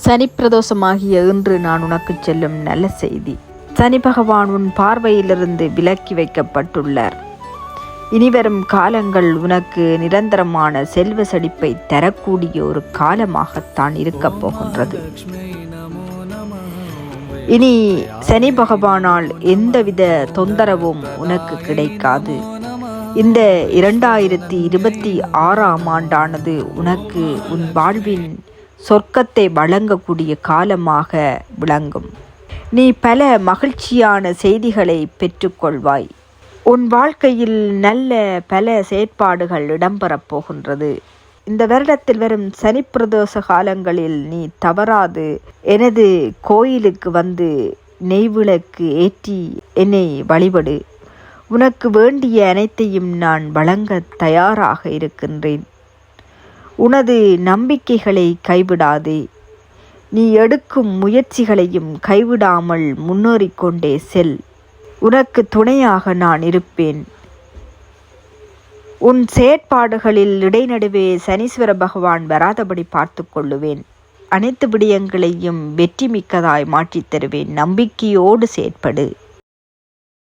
சனி பிரதோஷமாகிய இன்று நான் உனக்கு சொல்லும் நல்ல செய்தி. சனி பகவான் உன் பார்வையிலிருந்து விலக்கி வைக்கப்பட்டுள்ளார். இனிவரும் காலங்கள் உனக்கு நிரந்தரமான செல்வ செழிப்பை தரக்கூடிய ஒரு காலமாகத்தான் இருக்கப் போகின்றது. இனி சனி பகவானால் எந்தவித தொந்தரவும் உனக்கு கிடைக்காது. இந்த 2026ஆம் ஆண்டானது உனக்கு உன் வாழ்வின் சொர்க்கத்தை வழங்கக்கூடிய காலமாக விளங்கும். நீ பல மகிழ்ச்சியான செய்திகளை பெற்றுக்கொள்வாய். உன் வாழ்க்கையில் நல்ல பல செயற்பாடுகள் இடம்பெறப் போகின்றது. இந்த வருடத்தில் வரும் சனி பிரதோஷ காலங்களில் நீ தவறாது எனது கோயிலுக்கு வந்து நெய்விளக்கு ஏற்றி என்னை வழிபடு. உனக்கு வேண்டிய அனைத்தையும் நான் வழங்க தயாராக இருக்கின்றேன். உனது நம்பிக்கைகளை கைவிடாதே. நீ எடுக்கும் முயற்சிகளையும் கைவிடாமல் முன்னேறிக்கொண்டே செல். உனக்கு துணையாக நான் இருப்பேன். உன் செயற்பாடுகளில் இடைநடுவே சனீஸ்வர பகவான் வராதபடி பார்த்து கொள்ளுவேன். அனைத்து விடயங்களையும் வெற்றி மிக்கதாய் மாற்றித் தருவேன். நம்பிக்கையோடு செயற்படு.